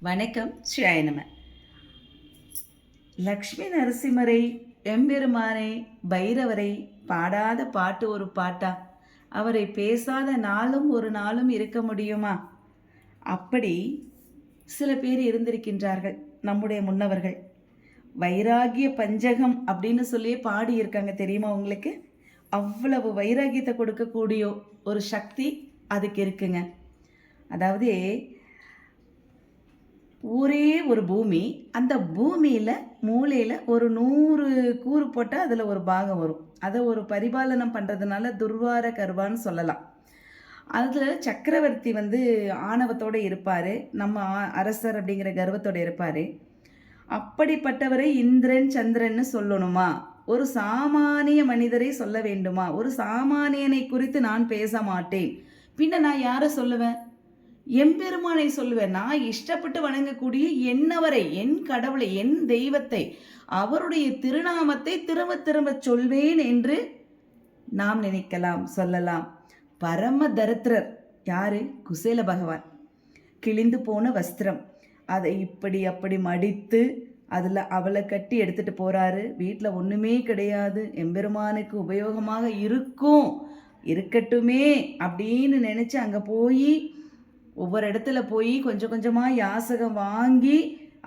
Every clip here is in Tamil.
வணக்கம். ஸ்ரீயாய நம. லக்ஷ்மி நரசிம்மரை, எம்பெருமானை, பைரவரை பாடாத பாட்டு ஒரு பாட்டா? அவரை பேசாத நாளும் ஒரு நாளும் இருக்க முடியுமா? அப்படி சில பேர் இருந்திருக்கின்றார்கள் நம்முடைய முன்னவர்கள். வைராகிய பஞ்சகம் அப்படின்னு சொல்லி பாடியிருக்காங்க, தெரியுமா உங்களுக்கு? அவ்வளவு வைராகியத்தை கொடுக்கக்கூடிய ஒரு சக்தி அதுக்கு இருக்குங்க. அதாவது ஒரே ஒரு பூமி, அந்த பூமியில் மூலையில் ஒரு 100 கூறு போட்டால் அதில் ஒரு பாகம் வரும். அதை ஒரு பரிபாலனம் பண்ணுறதுனால துர்வார கர்வான்னு சொல்லலாம். அதில் சக்கரவர்த்தி ஆணவத்தோடு இருப்பார், நம்ம அரசர் அப்படிங்கிற கர்வத்தோடு இருப்பார். அப்படிப்பட்டவரை இந்திரன் சந்திரன்னு சொல்லணுமா? ஒரு சாமானிய மனிதரை சொல்ல வேண்டுமா? ஒரு சாமானியனை குறித்து நான் பேச மாட்டேன், பின்ன நான் யாரை சொல்லுவேன்? எம்பெருமானை சொல்லுவேன். நான் இஷ்டப்பட்டு வணங்கக்கூடிய என்னவரை, என் கடவுளை, என் தெய்வத்தை, அவருடைய திருநாமத்தை திரும்ப திரும்ப சொல்வேன் என்று நாம் நினைக்கலாம், சொல்லலாம். பரம தரித்திரர் யாரு? குசேல பகவான். கிழிந்து போன வஸ்திரம், அதை இப்படி அப்படி மடித்து அதில் அவளை கட்டி எடுத்துட்டு போறாரு. வீட்டில் ஒன்றுமே கிடையாது, எம்பெருமானுக்கு உபயோகமாக இருக்கட்டுமே அப்படின்னு நினச்சி அங்கே போய் ஒவ்வொரு இடத்துல போய் கொஞ்சம் கொஞ்சமாக யாசகம் வாங்கி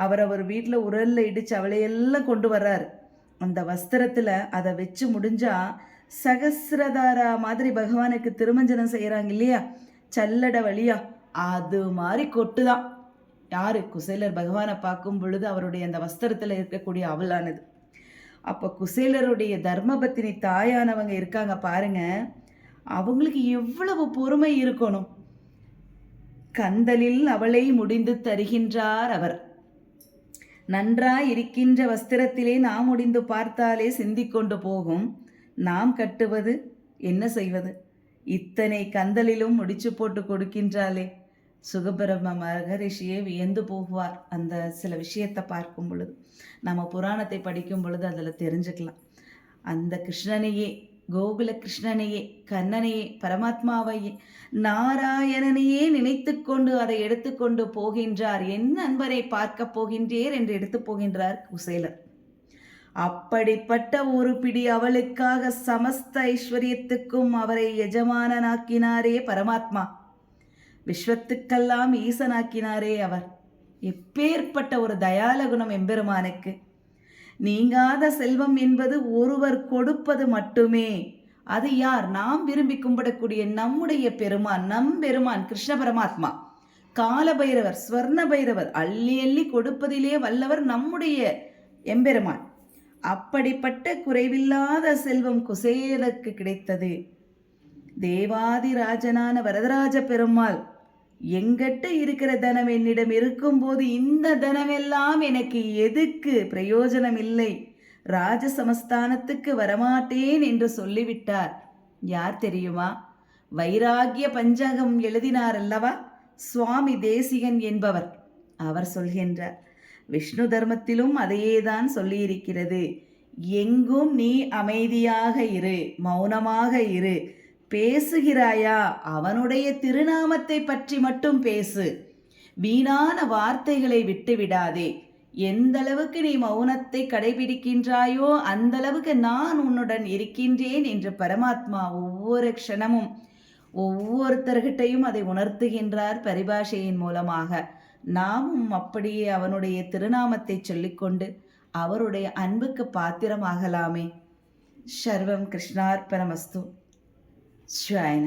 அவர் வீட்டில் உரலில் இடித்து அவளையெல்லாம் கொண்டு வர்றார். அந்த வஸ்திரத்தில் அதை வச்சு முடிஞ்சா சகசிரதாரா மாதிரி பகவானுக்கு திருமஞ்சனம் செய்கிறாங்க இல்லையா, சல்லட வழியா, அது மாதிரி கொட்டுதான். யாரு? குசேலர் பகவானை பார்க்கும் பொழுது அவருடைய அந்த வஸ்திரத்தில் இருக்கக்கூடிய அவளானது. அப்போ குசேலருடைய தர்மபத்தினி தாயானவங்க இருக்காங்க பாருங்க, அவங்களுக்கு எவ்வளவு பொறுமை இருக்கணும். கந்தலில் அவளை முடிந்து தருகின்றார் அவர். நன்றாய் இருக்கின்ற வஸ்திரத்திலே நாம் முடிந்து பார்த்தாலே சிந்திக்கொண்டு போகும். நாம் கட்டுவது என்ன செய்வது? இத்தனை கந்தலிலும் முடிச்சு போட்டு கொடுக்கின்றாளே. சுகபிரம மகரிஷியே வியந்து போகுவார் அந்த சில விஷயத்தை பார்க்கும் பொழுது. நம்ம புராணத்தை படிக்கும் பொழுது அதில் தெரிஞ்சுக்கலாம். அந்த கிருஷ்ணனையே, கோகுல கிருஷ்ணனையே, கண்ணனையே, பரமாத்மாவையே, நாராயணனையே நினைத்து கொண்டு அதை எடுத்துக்கொண்டு போகின்றார். என் நண்பரை பார்க்க போகின்றேர் என்று எடுத்து போகின்றார் குசேலர். அப்படிப்பட்ட ஒரு பிடி அவளுக்காக சமஸ்த ஐஸ்வர்யத்துக்கும் அவரை எஜமானனாக்கினாரே பரமாத்மா. விஸ்வத்துக்கெல்லாம் ஈசனாக்கினாரே அவர். எப்பேற்பட்ட ஒரு தயால குணம் எம்பெருமானுக்கு! நீங்காத செல்வம் என்பது ஒருவர் கொடுப்பது மட்டுமே. அது யார்? நாம் விரும்பி கும்பிடக்கூடிய நம்முடைய பெருமான், நம் பெருமான் கிருஷ்ண பரமாத்மா. கால பைரவர், ஸ்வர்ண பைரவர், அள்ளி அள்ளி கொடுப்பதிலே வல்லவர் நம்முடைய எம்பெருமான். அப்படிப்பட்ட குறைவில்லாத செல்வம் குசேலருக்கு கிடைத்தது. தேவாதிராஜனான வரதராஜ பெருமாள், எங்கிட்ட இருக்கிற தனம் என்னிடம் இருக்கும்போது இந்த தனமெல்லாம் எனக்கு எதுக்கு? பிரயோஜனம் இல்லை, ராஜசமஸ்தானத்துக்கு வரமாட்டேன் என்று சொல்லிவிட்டார். யார் தெரியுமா? வைராகிய பஞ்சகம் எழுதினார் அல்லவா சுவாமி தேசிகன் என்பவர். அவர் சொல்கின்றார், விஷ்ணு தர்மத்திலும் அதையேதான் சொல்லியிருக்கிறது. எங்கும் நீ அமைதியாக இரு, மௌனமாக இரு. பேசுகிறாயா? அவனுடைய திருநாமத்தை பற்றி மட்டும் பேசு. வீணான வார்த்தைகளை விட்டுவிடாதே. எந்த அளவுக்கு நீ மௌனத்தை கடைபிடிக்கின்றாயோ அந்த அளவுக்கு நான் உன்னுடன் இருக்கின்றேன் என்று பரமாத்மா ஒவ்வொரு க்ஷணமும் ஒவ்வொருத்தர்கிட்டையும் அதை உணர்த்துகின்றார் பரிபாஷையின் மூலமாக. நாமும் அப்படியே அவனுடைய திருநாமத்தை சொல்லிக்கொண்டு அவருடைய அன்புக்கு பாத்திரமாகலாமே. சர்வம் கிருஷ்ணார்ப்பணமஸ்து. Shine.